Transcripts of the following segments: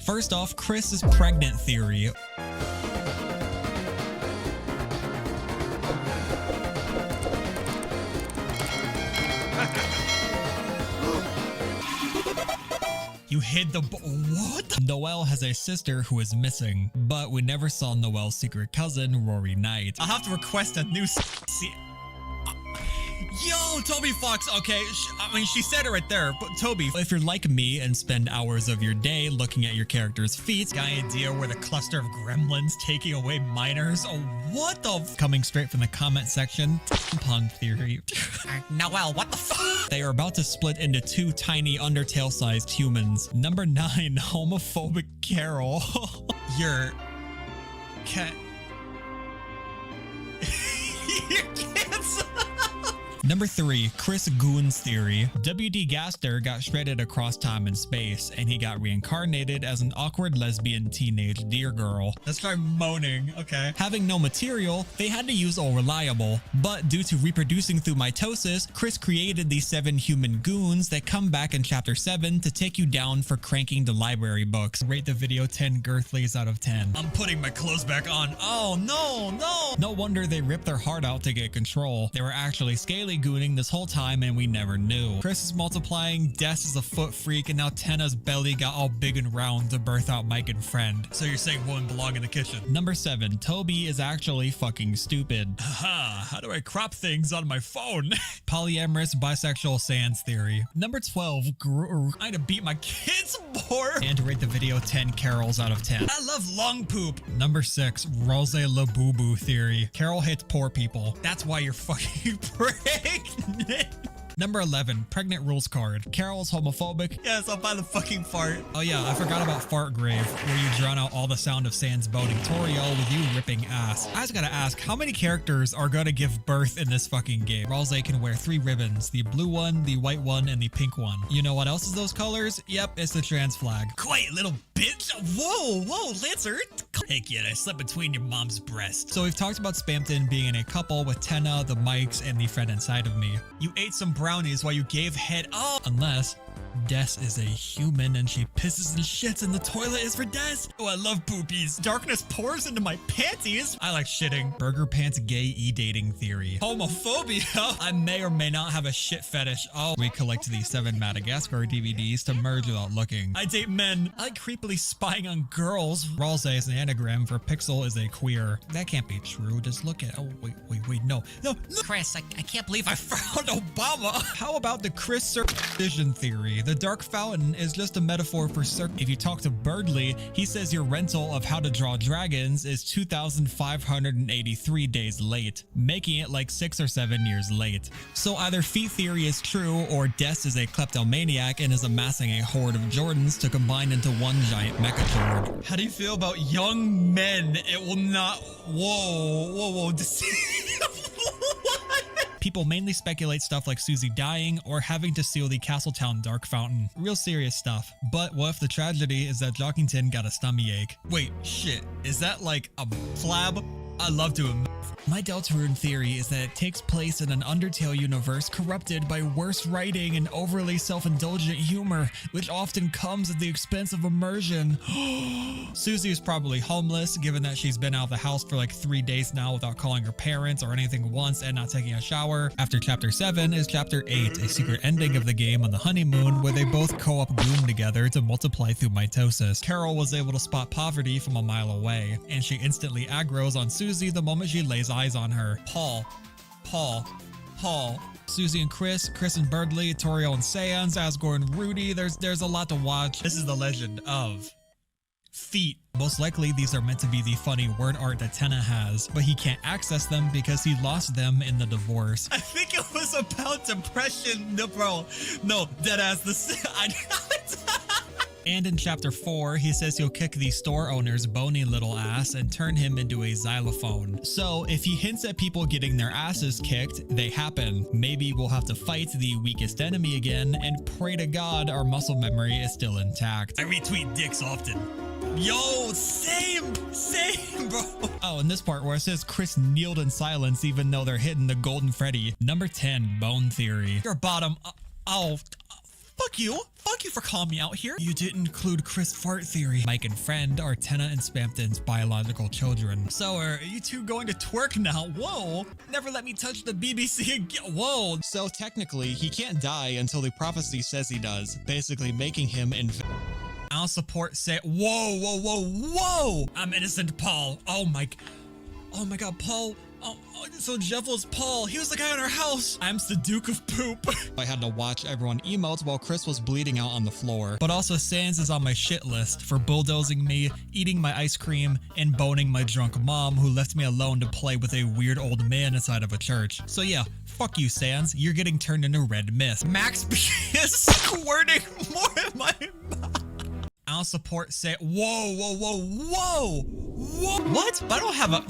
First off, Kris is pregnant theory. You hid the what? Noelle has a sister who is missing, but we never saw Noelle's secret cousin, Rory Knight. I'll have to request a new Yo, Toby Fox. Okay, I mean, she said it right there, but Toby, if you're like me and spend hours of your day looking at your character's feet, got an idea where the cluster of gremlins taking away minors? Oh, what the coming straight from the comment section. Tampon theory. Noelle, what the fuck? They are about to split into two tiny Undertale-sized humans. Number 9, homophobic Carol. You're... You can't... Number 3, Kris Goons theory. W.D. Gaster got shredded across time and space, and he got reincarnated as an awkward lesbian teenage deer girl. Let's try moaning, okay. Having no material, they had to use All Reliable, but due to reproducing through mitosis, Kris created these 7 human goons that come back in chapter 7 to take you down for cranking the library books. Rate the video 10 girthlies out of 10. I'm putting my clothes back on. Oh no, no. No wonder they ripped their heart out to get control. They were actually scaly gooning this whole time and we never knew. Kris is multiplying, Des is a foot freak, and now Tenna's belly got all big and round to birth out Mike and Friend. So you're saying women belong in the kitchen. Number 7, Toby is actually fucking stupid. Haha, how do I crop things on my phone? Polyamorous bisexual sans theory. Number 12, I had to beat my kids more. And to rate the video 10 Carols out of 10. I love long poop. Number 6, Rose LaBoo theory. Carol hates poor people. That's why you're fucking pregnant. Number 11, pregnant rules card. Carol's homophobic. Yes, I'll buy the fucking fart. Oh yeah, I forgot about Fart Grave, where you drown out all the sound of Sans boning Toriel with you ripping ass. I just gotta ask, how many characters are gonna give birth in this fucking game? Rose can wear 3 ribbons, the blue one, the white one, and the pink one. You know what else is those colors? Yep, it's the trans flag. Quiet little bitch. Whoa, whoa, Lancer. Hey kid, I slept between your mom's breasts. So we've talked about Spamton being in a couple with Tenna, the Mikes, and the friend inside of me. You ate some brownies while you gave head up. Unless Des is a human and she pisses and shits and the toilet is for Des. Oh, I love poopies. Darkness pours into my panties. I like shitting. Burger pants gay e-dating theory. Homophobia. I may or may not have a shit fetish. Oh, we collect these 7 Madagascar DVDs to merge without looking. I date men. I like creepily spying on girls. Rose is an anagram for Pixel is a queer. That can't be true. Just look at, oh, wait, no. Kris, I can't believe I found Obama. How about the Kris circumcision theory? The dark fountain is just a metaphor for If you talk to Birdly, he says your rental of How to Draw Dragons is 2,583 days late, making it like 6 or 7 years late. So either feet theory is true, or Des is a kleptomaniac and is amassing a horde of Jordans to combine into one giant mecha Jord. How do you feel about young men? It will not... Whoa. People mainly speculate stuff like Susie dying or having to seal the Castletown Dark Fountain. Real serious stuff. But what if the tragedy is that Jockington got a stomach ache? Wait, shit. Is that like a flab? I love doing math. My Deltarune theory is that it takes place in an Undertale universe corrupted by worse writing and overly self-indulgent humor, which often comes at the expense of immersion. Susie is probably homeless, given that she's been out of the house for like 3 days now without calling her parents or anything once and not taking a shower. After chapter 7 is chapter 8, a secret ending of the game on the honeymoon where they both co-op goon together to multiply through mitosis. Carol was able to spot poverty from a mile away, and she instantly aggroes on Susie the moment she lays eyes on her. Paul. Susie and Kris and Birdly, Toriel and Sans, Asgore and Rudy. There's a lot to watch. This is the legend of feet. Most likely these are meant to be the funny word art that Tenna has, but he can't access them because he lost them in the divorce. I think it was about depression. No, bro. No, deadass. And in chapter 4, he says he'll kick the store owner's bony little ass and turn him into a xylophone. So if he hints at people getting their asses kicked, they happen. Maybe we'll have to fight the weakest enemy again and pray to God our muscle memory is still intact. I retweet dicks often. Yo, same, bro. Oh, and this part where it says Kris kneeled in silence even though they're hitting the Golden Freddy. Number 10, Bone Theory. Your bottom. Fuck you. Fuck you for calling me out here. You didn't include Kris fart theory. Mike and friend are Tenna and Spamton's biological children. So are you two going to twerk now? Whoa. Never let me touch the BBC again. Whoa. So technically, he can't die until the prophecy says he does, basically making him I'll support say, whoa. I'm innocent, Paul. Oh my God, Paul. Oh, so Jeff was Paul. He was the guy in our house. I'm the Duke of Poop. I had to watch everyone emote while Kris was bleeding out on the floor. But also Sans is on my shit list for bulldozing me, eating my ice cream, and boning my drunk mom who left me alone to play with a weird old man inside of a church. So yeah, fuck you, Sans. You're getting turned into red mist. Max is squirting more in my mouth. I'll support say, whoa. What? I don't have a...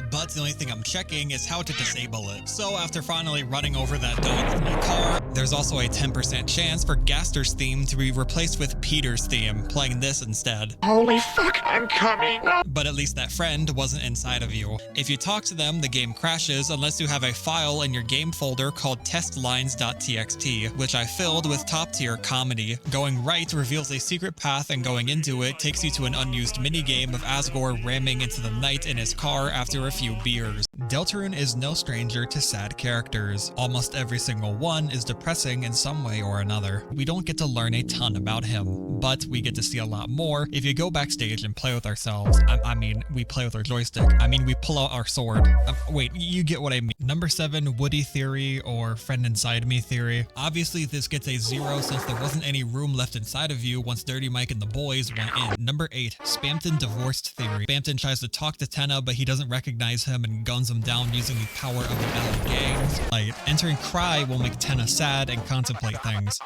But the only thing I'm checking is how to disable it. So after finally running over that dog with my car, there's also a 10% chance for Gaster's theme to be replaced with Peter's theme, playing this instead. Holy fuck, I'm coming! But at least that friend wasn't inside of you. If you talk to them, the game crashes unless you have a file in your game folder called testlines.txt, which I filled with top tier comedy. Going right reveals a secret path, and going into it takes you to an unused minigame of Asgore ramming into the night in his car after a few beers. Deltarune is no stranger to sad characters. Almost every single one is depressing in some way or another. We don't get to learn a ton about him, but we get to see a lot more if you go backstage and play with ourselves. I mean, we play with our joystick. I mean, we pull out our sword. Wait, you get what I mean. Number 7, Woody theory or friend inside me theory. Obviously, this gets a 0 since there wasn't any room left inside of you once Dirty Mike and the boys went in. Number 8, Spamton divorced theory. Spamton tries to talk to Tenna, but he doesn't recognize him and guns him down using the power of the LA gang. Like, entering Cry will make Tenna sad and contemplate things.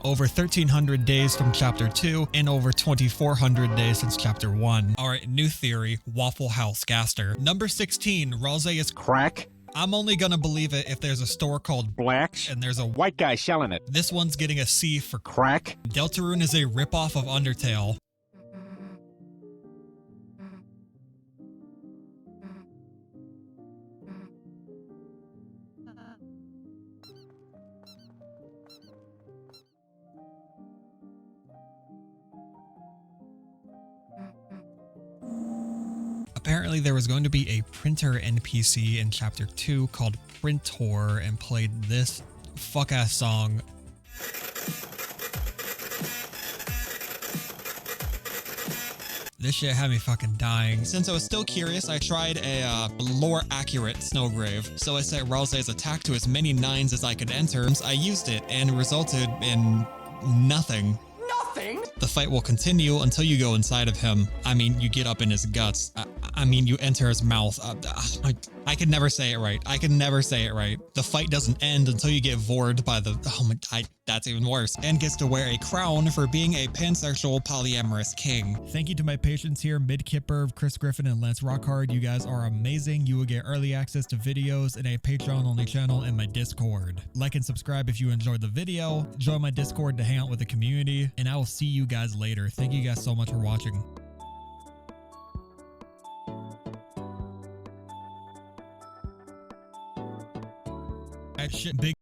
Over 1,300 days from Chapter 2 and over 2,400 days since Chapter 1. Alright, new theory, Waffle House Gaster. Number 16, Ralze is crack. I'm only gonna believe it if there's a store called Black's and there's a white guy selling it. This one's getting a C for crack. Deltarune is a ripoff of Undertale. Apparently there was going to be a printer NPC in Chapter 2 called Printor and played this fuck-ass song. This shit had me fucking dying. Since I was still curious, I tried a lore-accurate Snowgrave. So I set Ralze's attack to as many 9s as I could enter. I used it and resulted in nothing. The fight will continue until you go inside of him. I mean, you get up in his guts. I mean, you enter his mouth. I can never say it right. I can never say it right. The fight doesn't end until you get vored by the... Oh my... that's even worse. And gets to wear a crown for being a pansexual polyamorous king. Thank you to my patrons here, Midkipper, Chris Griffin, and Lance Rockhard. You guys are amazing. You will get early access to videos and a Patreon-only channel in my Discord. Like and subscribe if you enjoyed the video. Join my Discord to hang out with the community. And I will see you guys later. Thank you guys so much for watching. Shit, big